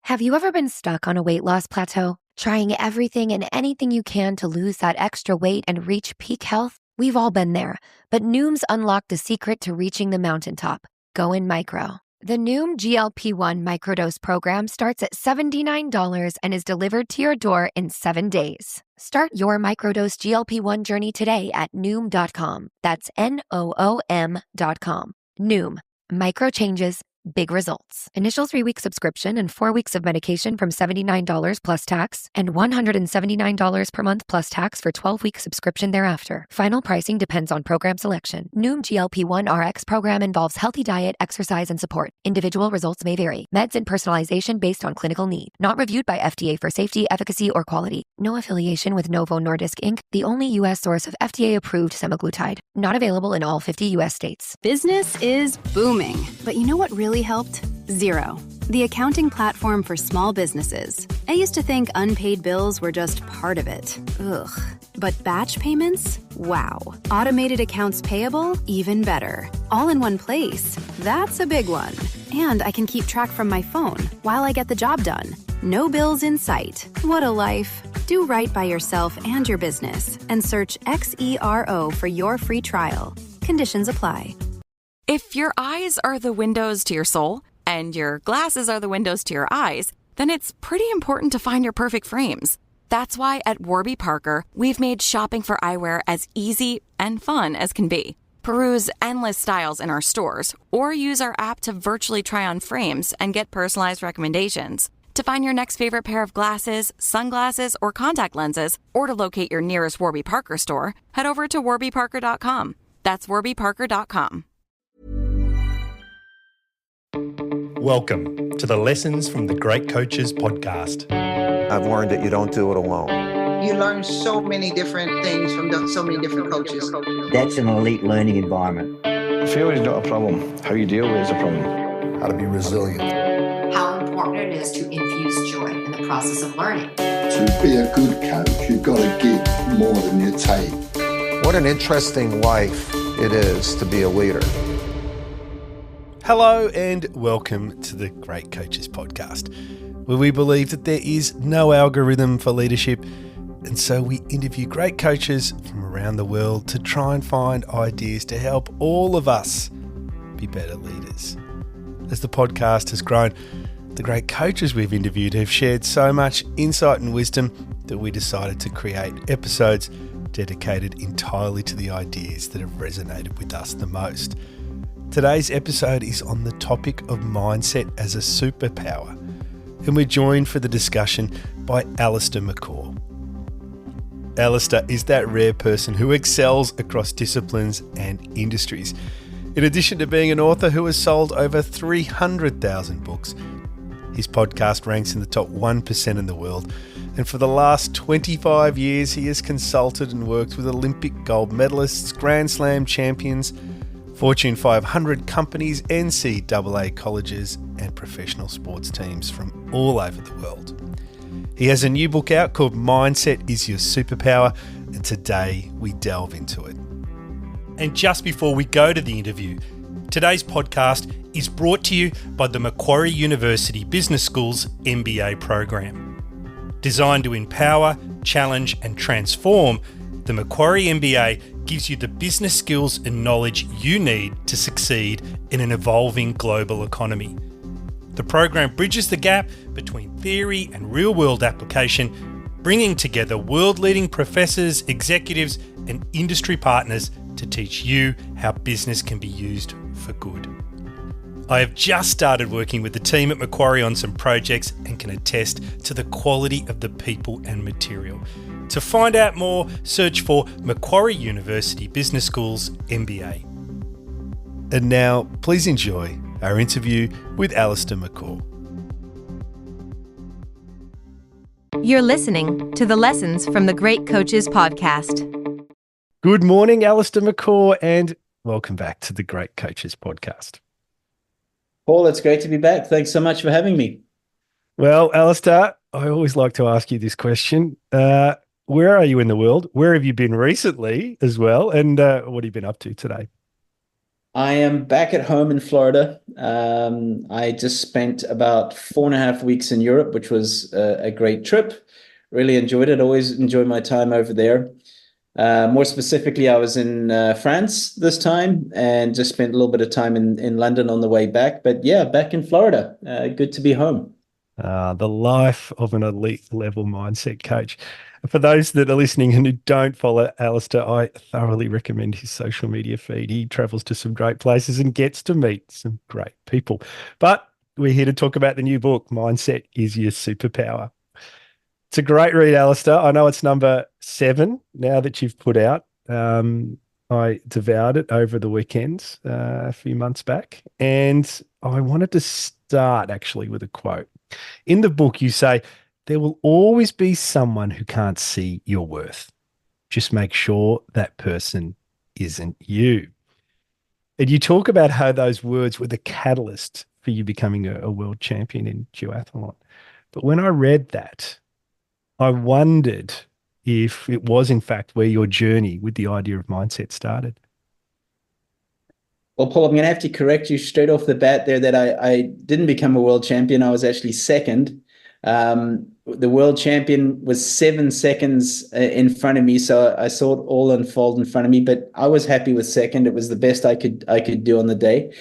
Have you ever been stuck on a weight loss plateau, trying everything and anything you can to lose that extra weight and reach peak health? We've all been there, but Noom's unlocked the secret to reaching the mountaintop. Go in micro. The Noom GLP-1 microdose program starts at $79 and is delivered to your door in 7 days. Start your microdose GLP-1 journey today at Noom.com. That's Noom.com. Noom. Micro changes, big results. Initial 3-week subscription and 4 weeks of medication from $79 plus tax and $179 per month plus tax for 12-week subscription thereafter. Final pricing depends on program selection. Noom GLP-1 RX program involves healthy diet, exercise, and support. Individual results may vary. Meds and personalization based on clinical need. Not reviewed by FDA for safety, efficacy, or quality. No affiliation with Novo Nordisk Inc., the only U.S. source of FDA-approved semaglutide. Not available in all 50 U.S. states. Business is booming, but you know what really helped? Xero, the accounting platform for small businesses. I used to think unpaid bills were just part of it. Ugh. But batch payments? Wow. Automated accounts payable? Even better. All in one place. That's a big one. And I can keep track from my phone while I get the job done. No bills in sight. What a life. Do right by yourself and your business and search Xero for your free trial. Conditions apply. If your eyes are the windows to your soul and your glasses are the windows to your eyes, then it's pretty important to find your perfect frames. That's why at Warby Parker, we've made shopping for eyewear as easy and fun as can be. Peruse endless styles in our stores or use our app to virtually try on frames and get personalized recommendations. To find your next favorite pair of glasses, sunglasses, or contact lenses, or to locate your nearest Warby Parker store, head over to warbyparker.com. That's warbyparker.com. Welcome to the Lessons from the Great Coaches podcast. I've learned that you don't do it alone. You learn so many different things from so many different coaches. That's an elite learning environment. Failure is not a problem. How you deal with it is a problem. How to be resilient. How important it is to infuse joy in the process of learning. To be a good coach, you've got to give more than you take. What an interesting life it is to be a leader. Hello and welcome to the Great Coaches podcast, where we believe that there is no algorithm for leadership, and so we interview great coaches from around the world to try and find ideas to help all of us be better leaders. As the podcast has grown, the great coaches we've interviewed have shared so much insight and wisdom that we decided to create episodes dedicated entirely to the ideas that have resonated with us the most. Today's episode is on the topic of mindset as a superpower, and we're joined for the discussion by Alistair McCaw. Alistair is that rare person who excels across disciplines and industries. In addition to being an author who has sold over 300,000 books, his podcast ranks in the top 1% in the world, and for the last 25 years he has consulted and worked with Olympic gold medalists, Grand Slam champions, Fortune 500 companies, NCAA colleges, and professional sports teams from all over the world. He has a new book out called Mindset is Your Superpower, and today we delve into it. And just before we go to the interview, today's podcast is brought to you by the Macquarie University Business School's MBA program. Designed to empower, challenge, and transform, the Macquarie MBA gives you the business skills and knowledge you need to succeed in an evolving global economy. The program bridges the gap between theory and real-world application, bringing together world-leading professors, executives, and industry partners to teach you how business can be used for good. I have just started working with the team at Macquarie on some projects and can attest to the quality of the people and material. To find out more, search for Macquarie University Business School's MBA. And now, please enjoy our interview with Alistair McCaw. You're listening to the Lessons from the Great Coaches podcast. Good morning, Alistair McCaw, and welcome back to the Great Coaches podcast. Paul, it's great to be back. Thanks so much for having me. Well, Alistair, I always like to ask you this question. Where are you in the world? Where have you been recently as well? And what have you been up to today? I am back at home in Florida. I just spent about 4.5 weeks in Europe, which was a great trip. Really enjoyed it. Always enjoy my time over there. More specifically, I was in France this time and just spent a little bit of time in London on the way back. But yeah, back in Florida. Good to be home. The life of an elite level mindset coach. For those that are listening and who don't follow Alistair, I thoroughly recommend his social media feed. He travels to some great places and gets to meet some great people. But we're here to talk about the new book, Mindset is Your Superpower. It's a great read, Alistair. I know it's number 7 now that you've put out. I devoured it over the weekend a few months back, and I wanted to start actually with a quote. In the book, you say, there will always be someone who can't see your worth. Just make sure that person isn't you. And you talk about how those words were the catalyst for you becoming a world champion in duathlon. But when I read that, I wondered if it was, in fact, where your journey with the idea of mindset started. Well, Paul, I'm going to have to correct you straight off the bat there that I didn't become a world champion. I was actually second. The world champion was 7 seconds in front of me, so I saw it all unfold in front of me. But I was happy with second. It was the best I could do on the day.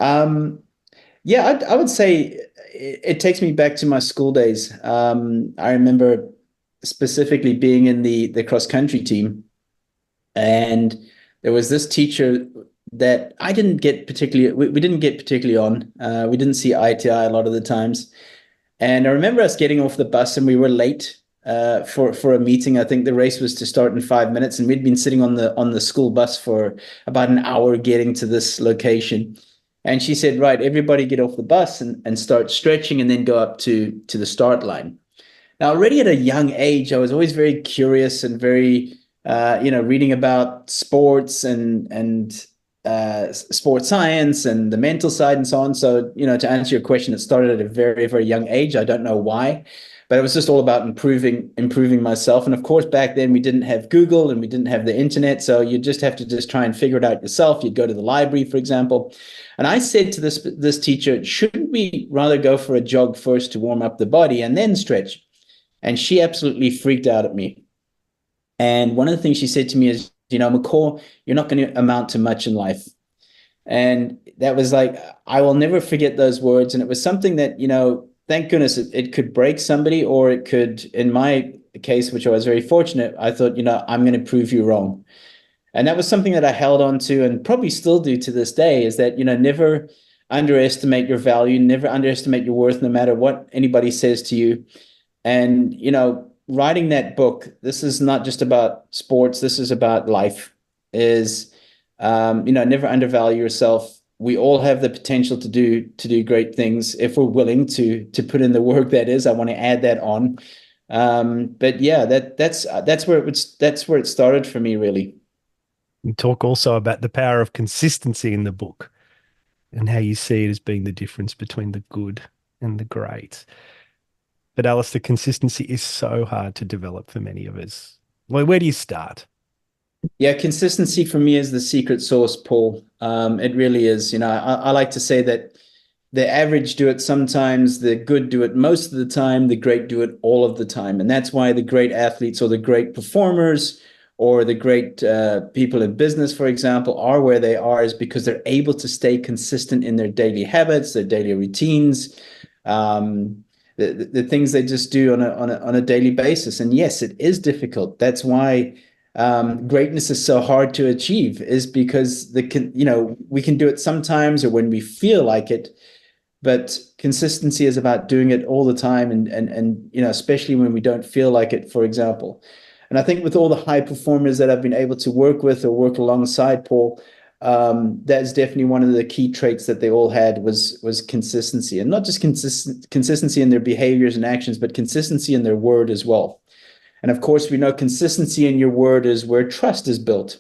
Yeah, I would say it takes me back to my school days. I remember specifically being in the cross country team, and there was this teacher that I didn't get particularly, we didn't get particularly on. We didn't see eye to eye a lot of the times. And I remember us getting off the bus and we were late for a meeting. I think the race was to start in 5 minutes, and we'd been sitting on the school bus for about an hour getting to this location. And she said, right, everybody get off the bus and start stretching and then go up to the start line. Now, already at a young age, I was always very curious and very, reading about sports and sports science and the mental side and so on. So, to answer your question, it started at a very, very young age. I don't know why, but it was just all about improving myself. And of course, back then we didn't have Google and we didn't have the internet. So you just have to just try and figure it out yourself. You'd go to the library, for example. And I said to this teacher, shouldn't we rather go for a jog first to warm up the body and then stretch? And she absolutely freaked out at me. And one of the things she said to me is, McCaw, you're not going to amount to much in life. And that was like, I will never forget those words. And it was something that, thank goodness it could break somebody, or it could, in my case, which I was very fortunate, I thought, I'm going to prove you wrong. And that was something that I held on to and probably still do to this day, is that, never underestimate your value, never underestimate your worth, no matter what anybody says to you. And, writing that book, this is not just about sports, this is about life, is, never undervalue yourself. We all have the potential to do great things if we're willing to put in the work. That is, I want to add that on. But yeah, that's where it started for me, really. You talk also about the power of consistency in the book and how you see it as being the difference between the good and the great. But Alistair, consistency is so hard to develop for many of us. Well, where do you start? Yeah, consistency for me is the secret sauce, Paul. It really is. I like to say that the average do it sometimes, the good do it most of the time, the great do it all of the time. And that's why the great athletes or the great performers or the great people in business, for example, are where they are, is because they're able to stay consistent in their daily habits, their daily routines, the things they just do on a daily basis. And yes, it is difficult. That's why greatness is so hard to achieve, is because we can do it sometimes or when we feel like it, but consistency is about doing it all the time, and especially when we don't feel like it, for example. And I think with all the high performers that I've been able to work with or work alongside, Paul, that's definitely one of the key traits that they all had was consistency, and not just consistency in their behaviors and actions, but consistency in their word as well. And of course, we know consistency in your word is where trust is built.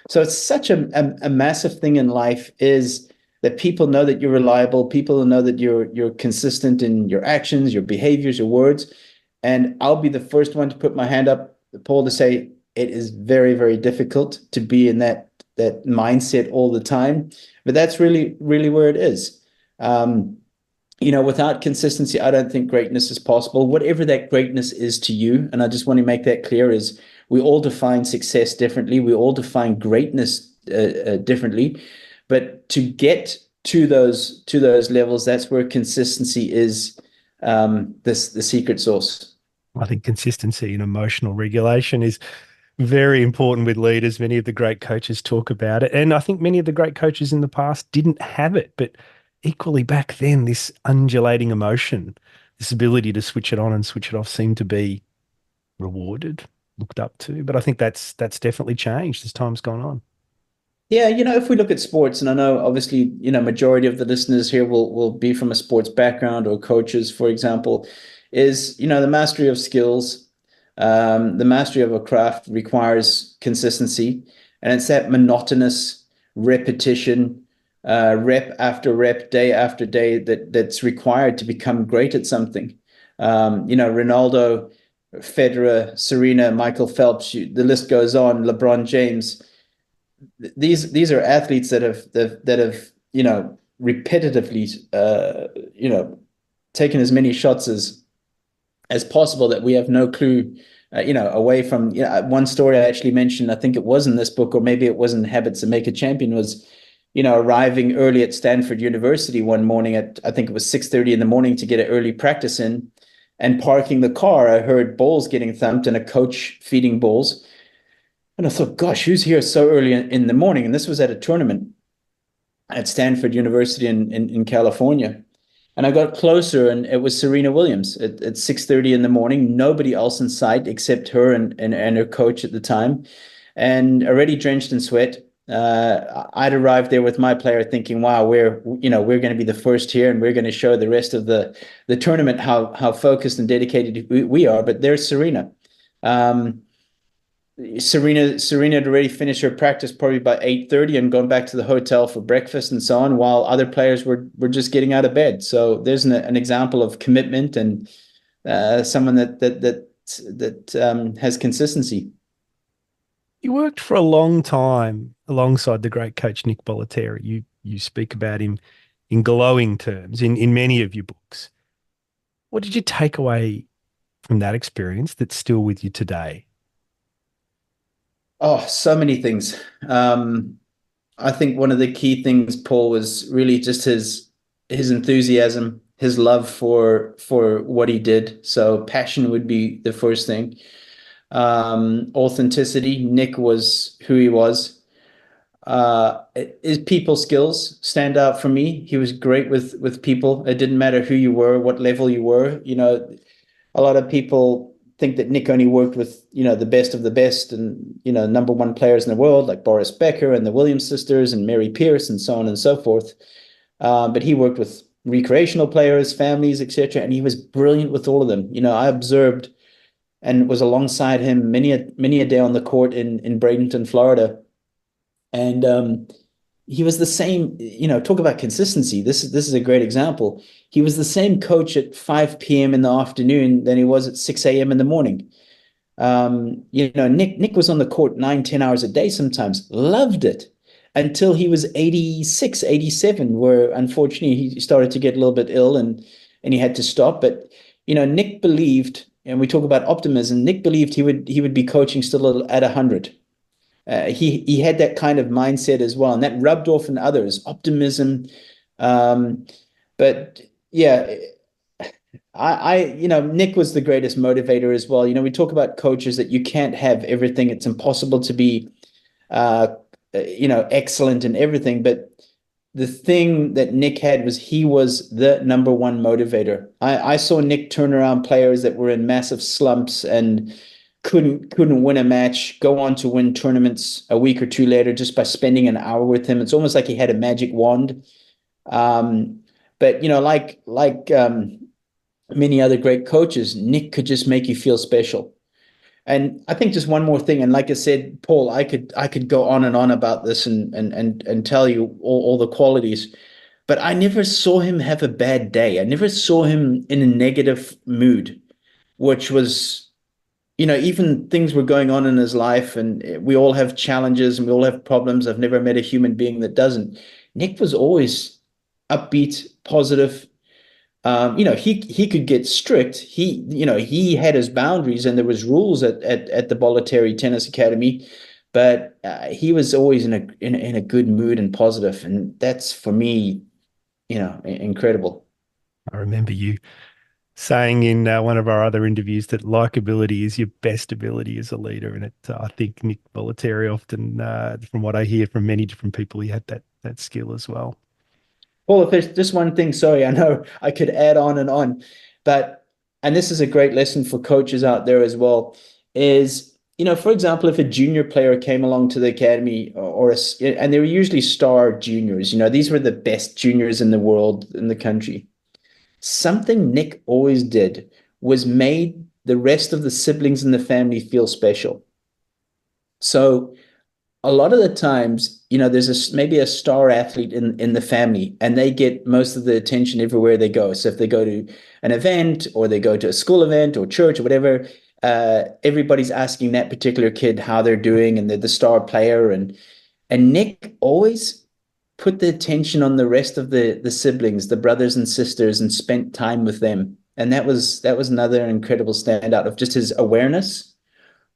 So it's such a massive thing in life, is that people know that you're reliable, people know that you're consistent in your actions, your behaviors, your words. And I'll be the first one to put my hand up, Paul, to say it is very, very difficult to be in that that mindset all the time. But that's really, really where it is. Without consistency, I don't think greatness is possible. Whatever that greatness is to you, and I just want to make that clear, is we all define success differently. We all define greatness differently. But to get to those levels, that's where consistency is the secret sauce. I think consistency and emotional regulation is very important with leaders. Many of the great coaches talk about it. And I think many of the great coaches in the past didn't have it. But equally back then, this undulating emotion, this ability to switch it on and switch it off seemed to be rewarded, looked up to. But I think that's definitely changed as time's gone on. Yeah, if we look at sports, and I know obviously, majority of the listeners here will be from a sports background or coaches, for example, is, the mastery of skills, the mastery of a craft requires consistency. And it's that monotonous repetition, rep after rep, day after day, that's required to become great at something. Ronaldo, Federer, Serena, Michael Phelps, the list goes on, LeBron James. These are athletes that have repetitively taken as many shots as possible that we have no clue away from. One story I actually mentioned, I think it was in this book, or maybe it was in Habits That Make a Champion, was arriving early at Stanford University one morning at, I think it was 6:30 in the morning, to get an early practice in, and parking the car, I heard balls getting thumped and a coach feeding balls. And I thought, gosh, who's here so early in the morning? And this was at a tournament at Stanford University in California. And I got closer, and it was Serena Williams at 6:30 in the morning. Nobody else in sight except her and her coach at the time. And already drenched in sweat. I'd arrived there with my player thinking, wow, we're going to be the first here, and we're going to show the rest of the tournament how focused and dedicated we are. But there's Serena. Serena had already finished her practice probably by 8:30 and gone back to the hotel for breakfast and so on, while other players were just getting out of bed. So there's an example of commitment and someone that has consistency. You worked for a long time alongside the great coach Nick Bollettieri. You speak about him in glowing terms in many of your books. What did you take away from that experience that's still with you today? Oh, so many things. I think one of the key things, Paul, was really just his enthusiasm, his love for what he did. So passion would be the first thing. Authenticity. Nick was who he was. His people skills stand out for me. He was great with people. It didn't matter who you were, what level you were. A lot of people think that Nick only worked with, the best of the best and, number one players in the world, like Boris Becker and the Williams sisters and Mary Pierce and so on and so forth. But he worked with recreational players, families, etc. And he was brilliant with all of them. I observed and was alongside him many a day on the court in Bradenton, Florida. And he was the same, talk about consistency. This is a great example. He was the same coach at 5 p.m. in the afternoon than he was at 6 a.m. in the morning. Nick was on the court 9-10 hours a day sometimes, loved it until he was 86, 87, where unfortunately he started to get a little bit ill and he had to stop. But, Nick believed, and we talk about optimism, Nick believed he would be coaching still at 100. He had that kind of mindset as well, and that rubbed off on others, optimism. But yeah, Nick was the greatest motivator as well. We talk about coaches that you can't have everything. It's impossible to be, excellent in everything. But the thing that Nick had was he was the number one motivator. I saw Nick turn around players that were in massive slumps and couldn't win a match, go on to win tournaments a week or two later just by spending an hour with him. It's almost like he had a magic wand. But like many other great coaches, Nick could just make you feel special. And I think just one more thing, and like I said, Paul, I could go on and on about this and tell you all the qualities, but I never saw him have a bad day. I never saw him in a negative mood, which was even things were going on in his life, and we all have challenges and we all have problems. I've never met a human being that doesn't. Nick was always upbeat, positive. He could get strict. He had his boundaries, and there was rules at the Bollettieri Tennis Academy, but he was always in a good mood and positive, and that's for me, incredible. I remember you saying in one of our other interviews that likability is your best ability as a leader, and I think Nick Bollettieri often, from what I hear from many different people, he had that skill as well. Well, if there's just one thing, sorry, I know I could add on, and this is a great lesson for coaches out there as well, is, for example, if a junior player came along to the academy and they were usually star juniors, these were the best juniors in the world, in the country. Something Nick always did was made the rest of the siblings in the family feel special. So a lot of the times, there's maybe a star athlete in the family, and they get most of the attention everywhere they go. So if they go to an event, or they go to a school event or church or whatever, everybody's asking that particular kid how they're doing, and they're the star player. And Nick always put the attention on the rest of the siblings, the brothers and sisters, and spent time with them. And that was another incredible standout of just his awareness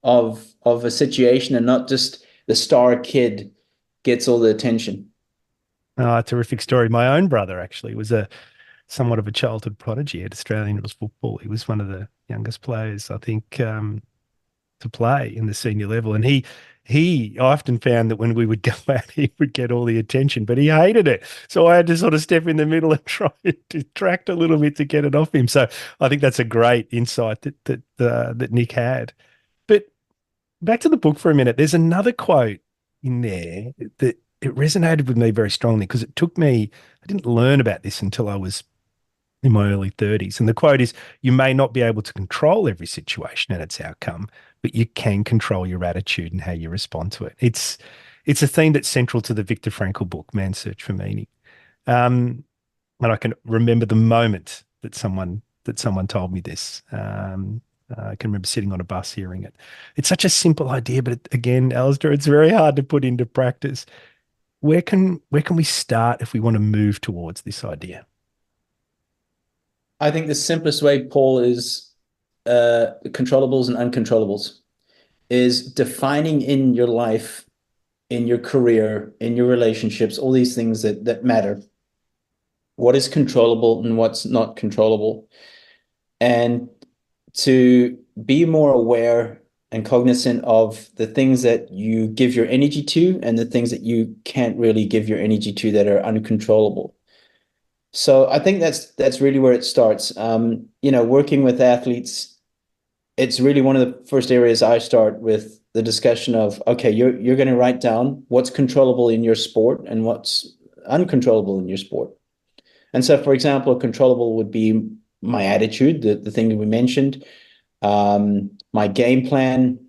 of a situation, and not just the star kid gets all the attention. Oh, a terrific story. My own brother actually was somewhat of a childhood prodigy at Australian rules football. He was one of the youngest players, I think, to play in the senior level. And he often found that when we would go out, he would get all the attention, but he hated it. So I had to sort of step in the middle and try to detract a little bit to get it off him. So I think that's a great insight that Nick had. But back to the book for a minute. There's another quote in there that it resonated with me very strongly, because it took me, I didn't learn about this until I was in my early 30s. And the quote is, "You may not be able to control every situation and its outcome, but you can control your attitude and how you respond to it." It's a theme that's central to the Viktor Frankl book, Man's Search for Meaning. And I can remember the moment that someone told me this. I can remember sitting on a bus hearing it. It's such a simple idea, but again, Alistair, it's very hard to put into practice. Where can we start if we want to move towards this idea? I think the simplest way, Paul, is controllables and uncontrollables, is defining in your life, in your career, in your relationships, all these things that matter. What is controllable and what's not controllable? And to be more aware and cognizant of the things that you give your energy to, and the things that you can't really give your energy to that are uncontrollable. So I think that's really where it starts. Working with athletes, it's really one of the first areas I start with the discussion of, okay, you're going to write down what's controllable in your sport and what's uncontrollable in your sport. And so, for example, controllable would be my attitude, the thing that we mentioned, my game plan,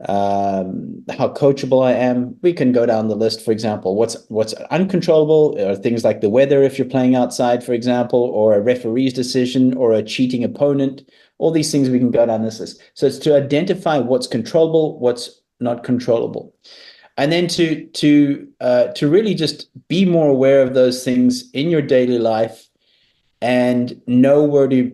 how coachable I am. We can go down the list. For example, what's uncontrollable are things like the weather if you're playing outside, for example, or a referee's decision, or a cheating opponent. All these things we can go down this list. So it's to identify what's controllable, what's not controllable, and then to really just be more aware of those things in your daily life, and know where to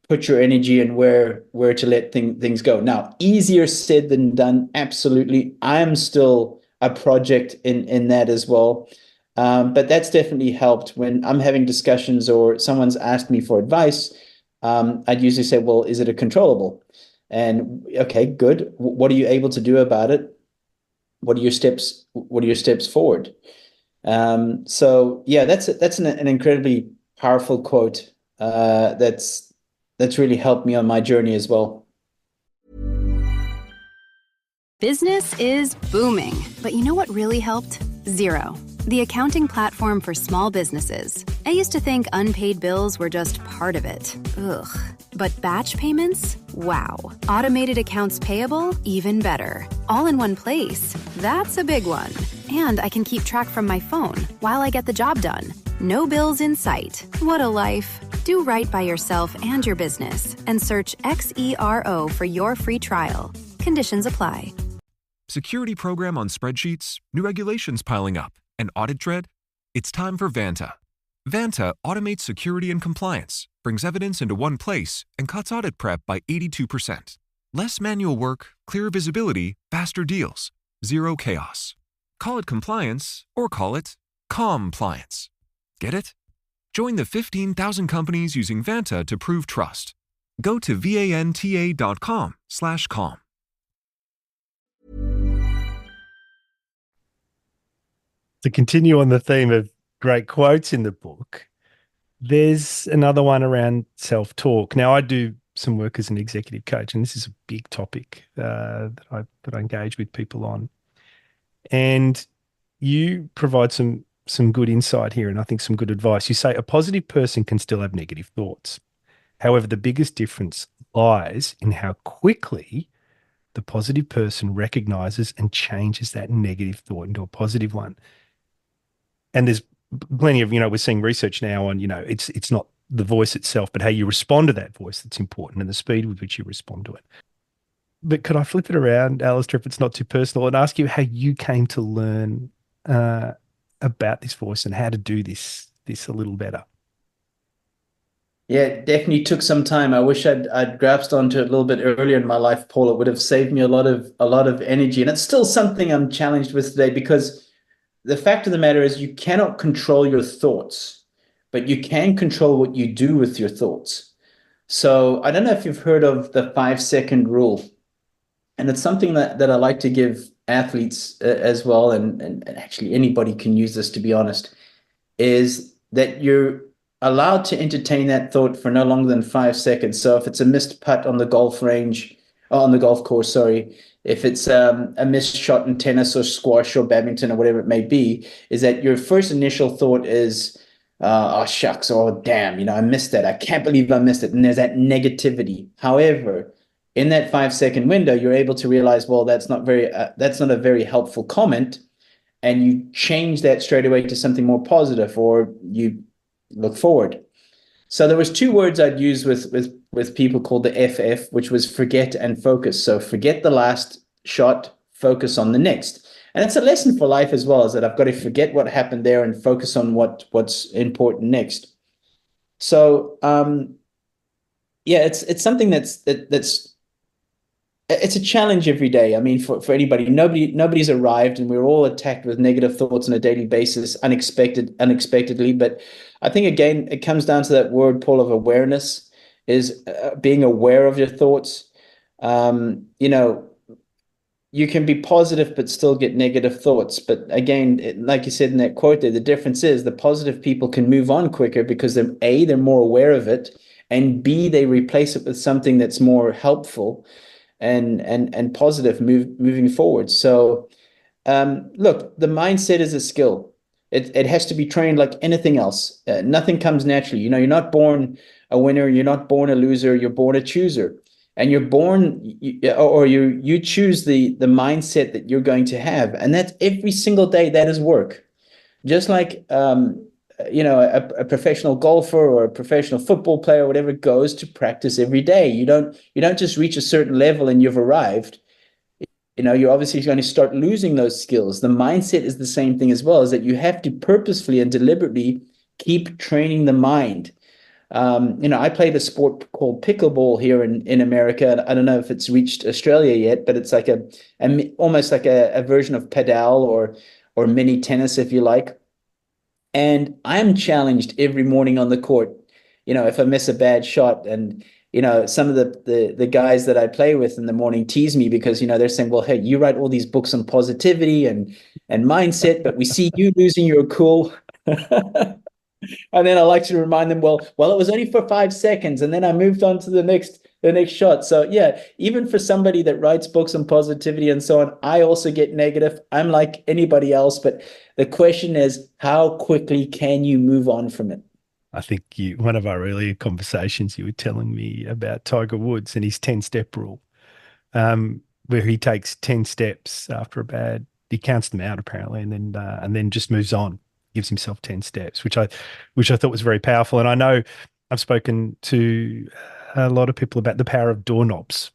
put your energy and where to let things go. Now, easier said than done, absolutely. I'm still a project in that as well. But that's definitely helped when I'm having discussions or someone's asked me for advice. I'd usually say, well, is it a controllable? And okay, good. What are you able to do about it? What are your steps forward? So yeah, that's an incredibly powerful quote that's really helped me on my journey as well. Business is booming, but you know what really helped? Xero, the accounting platform for small businesses. I used to think unpaid bills were just part of it. Ugh. But batch payments? Wow. Automated accounts payable? Even better. All in one place. That's a big one. And I can keep track from my phone while I get the job done. No bills in sight. What a life. Do right by yourself and your business, and search Xero for your free trial. Conditions apply. Security program on spreadsheets, new regulations piling up, and audit dread? It's time for Vanta. Vanta automates security and compliance, brings evidence into one place, and cuts audit prep by 82%. Less manual work, clearer visibility, faster deals, zero chaos. Call it compliance or call it compliance. Get it? Join the 15,000 companies using Vanta to prove trust. Go to vanta.com/calm. To continue on the theme of great quotes in the book, there's another one around self-talk. Now, I do some work as an executive coach, and this is a big topic that I engage with people on. And you provide some good insight here, and I think some good advice. You say a positive person can still have negative thoughts. However, the biggest difference lies in how quickly the positive person recognizes and changes that negative thought into a positive one. And there's plenty of, we're seeing research now on, it's not the voice itself, but how you respond to that voice that's important, and the speed with which you respond to it. But could I flip it around, Alistair, if it's not too personal, and ask you how you came to learn about this voice and how to do this a little better? Yeah, it definitely took some time. I wish I'd grasped onto it a little bit earlier in my life, Paul. It would have saved me a lot of energy. And it's still something I'm challenged with today, because the fact of the matter is you cannot control your thoughts, but you can control what you do with your thoughts. So I don't know if you've heard of the 5-second rule. And it's something that I like to give athletes as well, and actually anybody can use this, to be honest, is that you're allowed to entertain that thought for no longer than 5 seconds. So if it's a missed putt on the golf course, sorry, if it's a missed shot in tennis or squash or badminton or whatever it may be, is that your first initial thought is, oh, shucks, oh, damn, I missed that. I can't believe I missed it. And there's that negativity. However, in that 5-second window, you're able to realize, well, that's not a very helpful comment. And you change that straight away to something more positive, or you look forward. So there was 2 words I'd use with people called the FF, which was forget and focus. So forget the last shot, focus on the next. And it's a lesson for life as well, is that I've got to forget what happened there and focus on what's important next. So it's something that's it's a challenge every day. I mean, for anybody, nobody's arrived, and we're all attacked with negative thoughts on a daily basis, unexpectedly. But I think, again, it comes down to that word, Paul, of awareness, is being aware of your thoughts. You can be positive but still get negative thoughts. But again, like you said in that quote there, the difference is the positive people can move on quicker because they're more aware of it, and B, they replace it with something that's more helpful and positive moving forward. So look, the mindset is a skill. It has to be trained like anything else. Nothing comes naturally. You're not born a winner. You're not born a loser. You're born a chooser. And you're born, you choose the mindset that you're going to have. And that's every single day. That is work. Just like, a professional golfer or a professional football player, or whatever, goes to practice every day. You don't just reach a certain level and you've arrived. You're obviously going to start losing those skills. The mindset is the same thing as well, is that you have to purposefully and deliberately keep training the mind. I played a sport called pickleball here in America. I don't know if it's reached Australia yet, but it's like almost like a version of padel or mini tennis, if you like. And I'm challenged every morning on the court, if I miss a bad shot. And, some of the guys that I play with in the morning tease me because, they're saying, well, hey, you write all these books on positivity and mindset, but we see you losing your cool. And then I like to remind them, well, it was only for 5 seconds. And then I moved on to the next shot. So yeah, even for somebody that writes books on positivity and so on, I also get negative. I'm like anybody else. But the question is, how quickly can you move on from it? I think one of our earlier conversations, you were telling me about Tiger Woods and his 10-step rule, where he takes 10 steps after he counts them out apparently, and then just moves on. Gives himself 10 steps, which I thought was very powerful. And I know I've spoken to a lot of people about the power of doorknobs,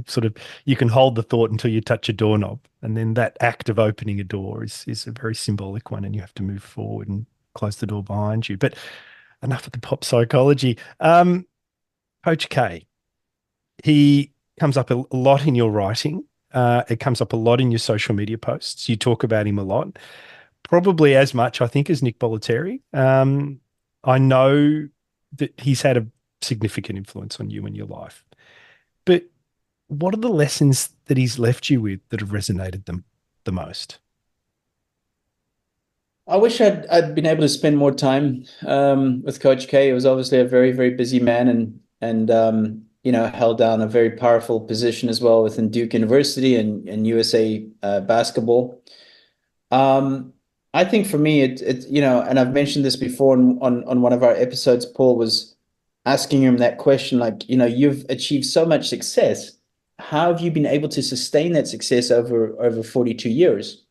sort of you can hold the thought until you touch a doorknob. And then that act of opening a door is a very symbolic one, and you have to move forward and close the door behind you. But enough of the pop psychology. Coach K, he comes up a lot in your writing. It comes up a lot in your social media posts. You talk about him a lot, probably as much, I think, as Nick Bollettieri. I know that he's had a significant influence on you in your life. But what are the lessons that he's left you with that have resonated them the most? I wish I'd been able to spend more time with Coach K. He was obviously a very, very busy man and held down a very powerful position as well within Duke University and USA basketball. I think for me, and I've mentioned this before on one of our episodes, Paul, was asking him that question, like, you've achieved so much success. How have you been able to sustain that success over 42 years?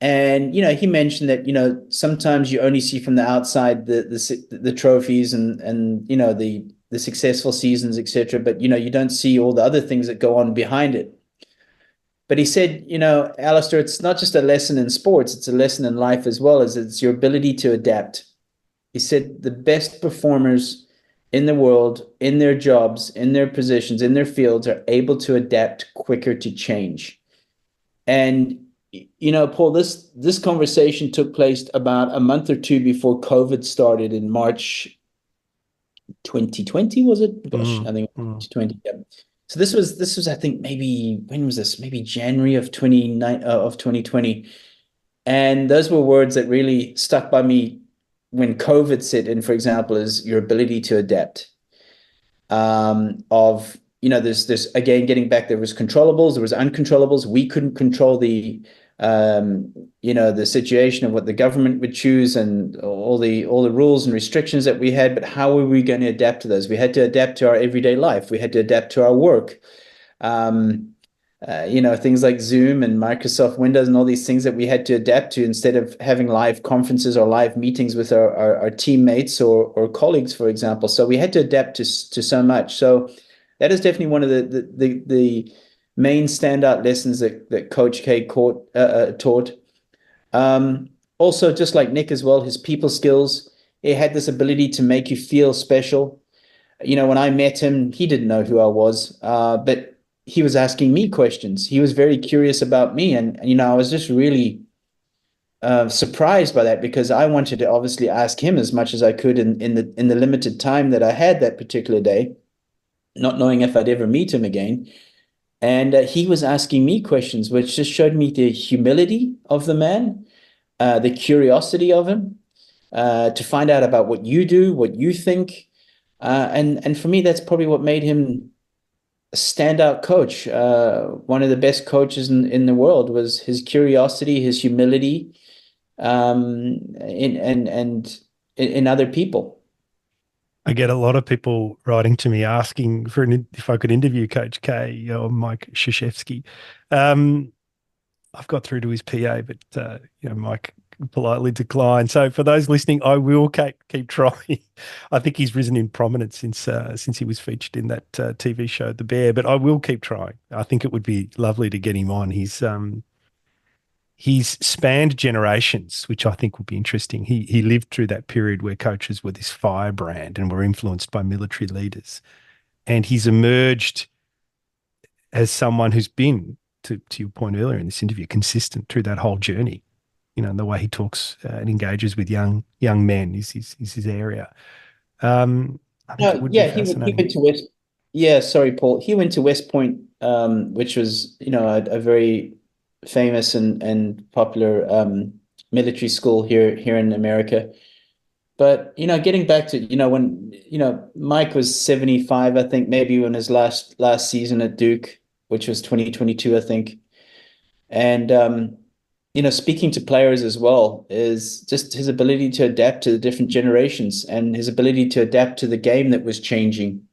And, he mentioned that, sometimes you only see from the outside the trophies and the successful seasons, etc. But, you don't see all the other things that go on behind it. But he said, Alistair, it's not just a lesson in sports, it's a lesson in life as well, as it's your ability to adapt. He said the best performers in the world, in their jobs, in their positions, in their fields, are able to adapt quicker to change. And, Paul, this conversation took place about a month or two before COVID started in March 2020, was it? Gosh, I think 2020. Yeah. So this was, I think, maybe, when was this? Maybe January of 2020. And those were words that really stuck by me when COVID set in, for example, is your ability to adapt. There's again, getting back, there was controllables, there was uncontrollables. We couldn't control the situation of what the government would choose and all the rules and restrictions that we had, but how were we going to adapt to those? We had to adapt to our everyday life. We had to adapt to our work. Things like Zoom and Microsoft Windows and all these things that we had to adapt to instead of having live conferences or live meetings with our teammates or colleagues, for example. So we had to adapt to so much. So that is definitely one of the main standout lessons that Coach K taught. Also, just like Nick as well, his people skills. He had this ability to make you feel special. When I met him, he didn't know who I was, but he was asking me questions. He was very curious about me. And I was just really surprised by that, because I wanted to obviously ask him as much as I could in the limited time that I had that particular day, not knowing if I'd ever meet him again. And he was asking me questions, which just showed me the humility of the man, the curiosity of him, to find out about what you do, what you think. And for me, that's probably what made him a standout coach. One of the best coaches in the world was his curiosity, his humility, in other people. I get a lot of people writing to me asking if I could interview Coach K or Mike Krzyzewski. I've got through to his PA, but Mike politely declined. So for those listening, I will keep trying. I think he's risen in prominence since he was featured in that TV show, The Bear. But I will keep trying. I think it would be lovely to get him on. He's spanned generations, which I think would be interesting. He lived through that period where coaches were this firebrand and were influenced by military leaders. And he's emerged as someone who's been, to your point earlier in this interview, consistent through that whole journey. And the way he talks and engages with young men is his area. I think it would be fascinating. He went to West. Yeah, sorry, Paul. He went to West Point, which was, a very famous and popular military school here in America. But getting back to when Mike was 75, I think, maybe in his last season at Duke, which was 2022, I think, and speaking to players as well, is just his ability to adapt to the different generations and his ability to adapt to the game that was changing.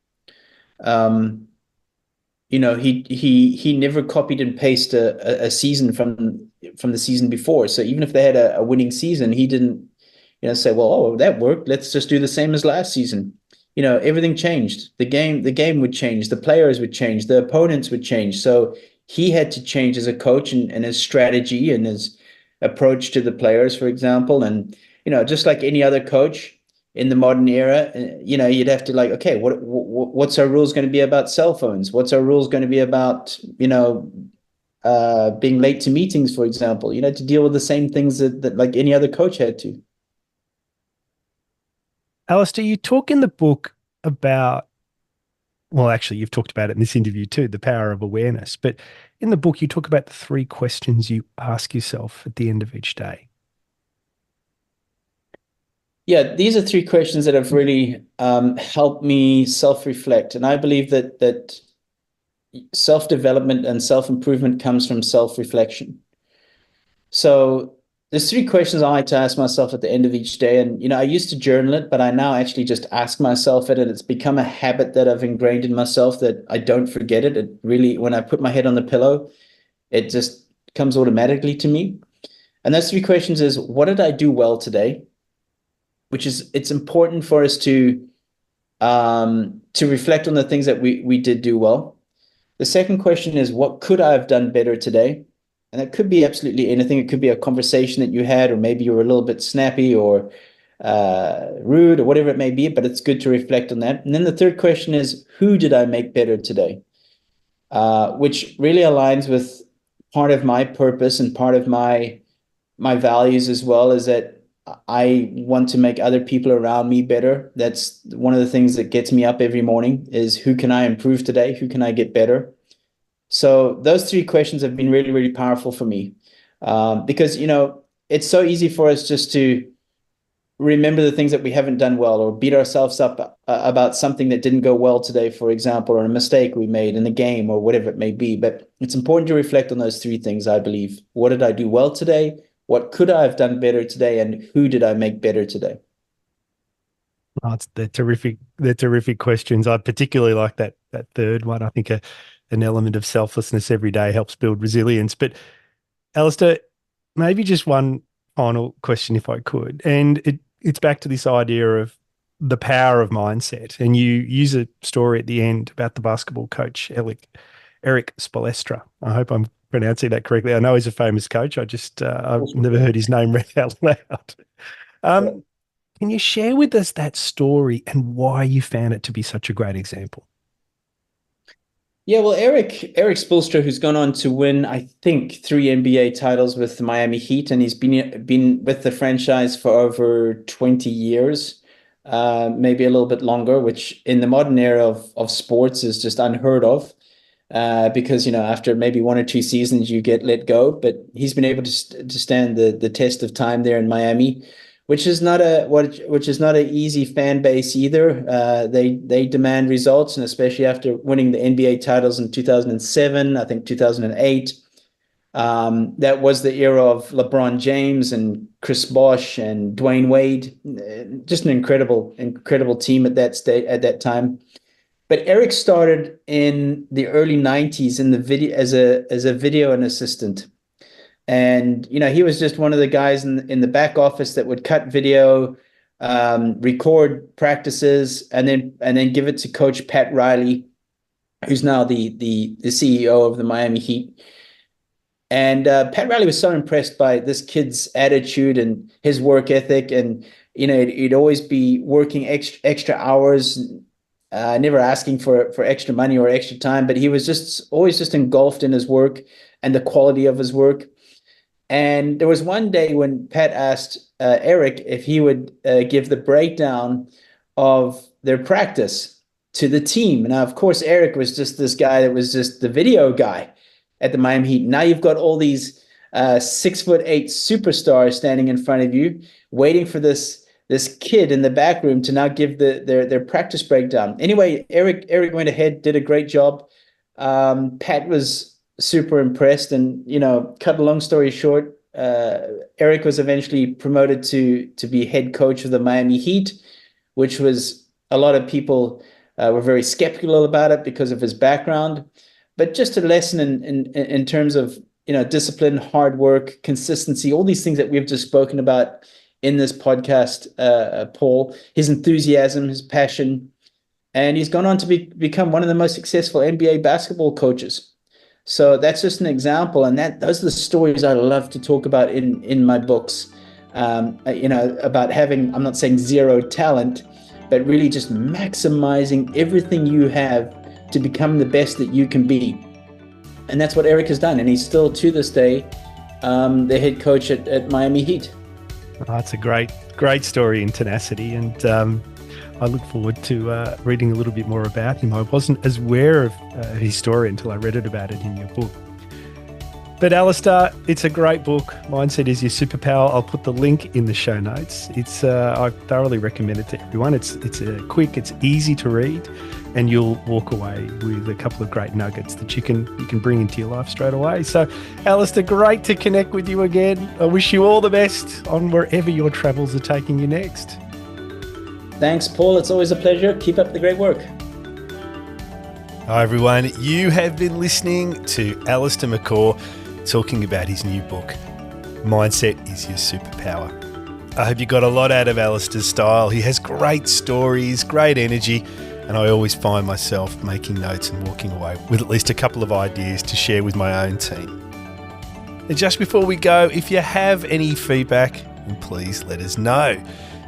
He never copied and pasted a season from the season before. So even if they had a winning season, he didn't, say, well, that worked, let's just do the same as last season. everything changed. The game would change, the players would change, the opponents would change. So he had to change as a coach and his strategy and his approach to the players, for example. And, just like any other coach in the modern era, you'd have to like, okay, what's our rules going to be about cell phones? What's our rules going to be about, being late to meetings, for example, to deal with the same things that like any other coach had to. Alistair, you talk in the book about, well, actually, you've talked about it in this interview too, the power of awareness. But in the book, you talk about the 3 questions you ask yourself at the end of each day. Yeah, these are 3 questions that have really helped me self-reflect. And I believe that self-development and self-improvement comes from self-reflection. So there's 3 questions I like to ask myself at the end of each day. And, I used to journal it, but I now actually just ask myself it. And it's become a habit that I've ingrained in myself that I don't forget it. It really, when I put my head on the pillow, it just comes automatically to me. And those 3 questions is, what did I do well today? It's important for us to reflect on the things that we did do well. The second question is, what could I have done better today? And that could be absolutely anything. It could be a conversation that you had, or maybe you were a little bit snappy or rude or whatever it may be, but it's good to reflect on that. And then the third question is, who did I make better today? Which really aligns with part of my purpose and part of my values as well, is that I want to make other people around me better. That's one of the things that gets me up every morning, is who can I improve today? Who can I get better? So those 3 questions have been really, really powerful for me, because, it's so easy for us just to remember the things that we haven't done well, or beat ourselves up about something that didn't go well today, for example, or a mistake we made in the game or whatever it may be. But it's important to reflect on those 3 things, I believe. What did I do well today? What could I have done better today? And who did I make better today? Oh, they're terrific. They're terrific questions. I particularly like that third one. I think an element of selflessness every day helps build resilience. But Alistair, maybe just one final question, if I could. And it's back to this idea of the power of mindset. And you use a story at the end about the basketball coach, Eric Spoelstra. I hope I'm pronouncing that correctly. I know he's a famous coach. I've never heard his name read out loud. Can you share with us that story and why you found it to be such a great example? Yeah, well, Eric Spoelstra, who's gone on to win, I think, 3 NBA titles with the Miami Heat, and he's been with the franchise for over 20 years, maybe a little bit longer, which in the modern era of sports is just unheard of. Because after maybe 1 or 2 seasons you get let go, but he's been able to stand the test of time there in Miami, which is not an easy fan base either. They demand results, and especially after winning the NBA titles in 2007, I think 2008. That was the era of LeBron James and Chris Bosh and Dwayne Wade, just an incredible team at that time. But Eric started in the early 90s in the video as a video assistant. And, he was just one of the guys in the back office that would cut video, record practices, and then give it to Coach Pat Riley, who's now the CEO of the Miami Heat. And Pat Riley was so impressed by this kid's attitude and his work ethic. And, he'd always be working extra hours, never asking for extra money or extra time, but he was always engulfed in his work and the quality of his work. And there was one day when Pat asked Eric if he would give the breakdown of their practice to the team. Now, of course, Eric was just this guy that was just the video guy at the Miami Heat. Now you've got all these 6'8" superstars standing in front of you, waiting for this kid in the back room to now give their practice breakdown. Anyway, Eric went ahead, did a great job. Pat was super impressed, and cut a long story short, Eric was eventually promoted to be head coach of the Miami Heat, which was, a lot of people were very skeptical about it because of his background, but just a lesson in terms of discipline, hard work, consistency, all these things that we've just spoken about in this podcast, Paul. His enthusiasm, his passion, And he's gone on to become one of the most successful NBA basketball coaches. So that's just an example. And those are the stories I love to talk about in my books, about having, I'm not saying zero talent, but really just maximizing everything you have to become the best that you can be. And that's what Eric has done. And he's still, to this day, the head coach at Miami Heat. Oh, that's a great story in tenacity. And I look forward to reading a little bit more about him. I wasn't as aware of his story until I read about it in your book. But Alistair, it's a great book. Mindset is Your Superpower. I'll put the link in the show notes. I thoroughly recommend it to everyone. It's quick, it's easy to read, and you'll walk away with a couple of great nuggets that you can bring into your life straight away. So, Alistair, great to connect with you again. I wish you all the best on wherever your travels are taking you next. Thanks, Paul. It's always a pleasure. Keep up the great work. Hi, everyone. You have been listening to Allister McCaw talking about his new book, Mindset is Your Superpower. I hope you got a lot out of Alistair's style. He has great stories, great energy, and I always find myself making notes and walking away with at least a couple of ideas to share with my own team. And just before we go, if you have any feedback, then please let us know.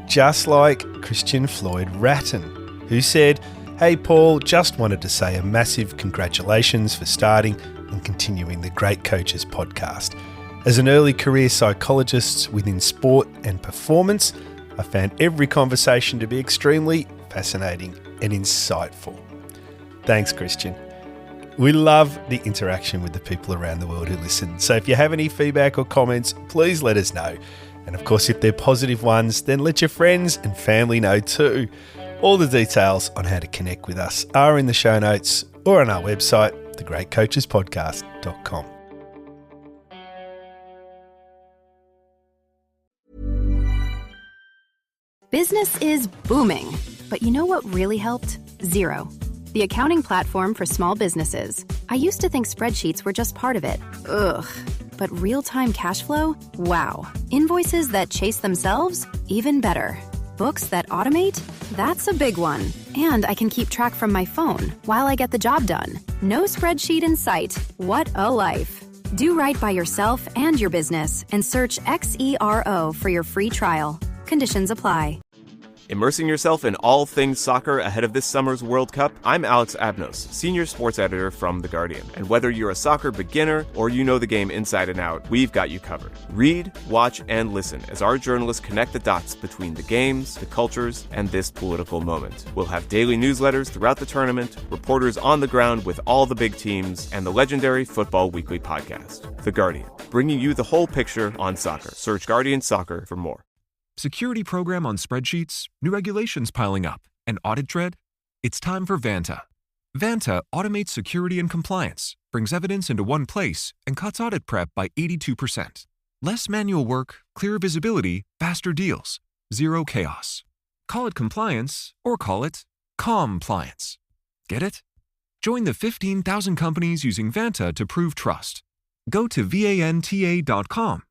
Just like Christian Floyd Ratton, who said, "Hey Paul, just wanted to say a massive congratulations for starting and continuing the Great Coaches podcast. As an early career psychologist within sport and performance, I found every conversation to be extremely fascinating and insightful." Thanks, Christian. We love the interaction with the people around the world who listen. So if you have any feedback or comments, please let us know. And of course, if they're positive ones, then let your friends and family know too. All the details on how to connect with us are in the show notes or on our website, thegreatcoachespodcast.com. Business is booming, but you know what really helped? Xero, the accounting platform for small businesses. I used to think spreadsheets were just part of it. Ugh. But real-time cash flow? Wow. Invoices that chase themselves? Even better. Books that automate? That's a big one. And I can keep track from my phone while I get the job done. No spreadsheet in sight. What a life. Do right by yourself and your business and search Xero for your free trial. Conditions apply. Immersing yourself in all things soccer ahead of this summer's World Cup? I'm Alex Abnos, Senior Sports Editor from The Guardian. And whether you're a soccer beginner or you know the game inside and out, we've got you covered. Read, watch, and listen as our journalists connect the dots between the games, the cultures, and this political moment. We'll have daily newsletters throughout the tournament, reporters on the ground with all the big teams, and the legendary Football Weekly podcast. The Guardian, bringing you the whole picture on soccer. Search Guardian Soccer for more. Security program on spreadsheets, new regulations piling up, and audit dread? It's time for Vanta. Vanta automates security and compliance, brings evidence into one place, and cuts audit prep by 82%. Less manual work, clearer visibility, faster deals, zero chaos. Call it compliance or call it compliance. Get it? Join the 15,000 companies using Vanta to prove trust. Go to vanta.com/calm.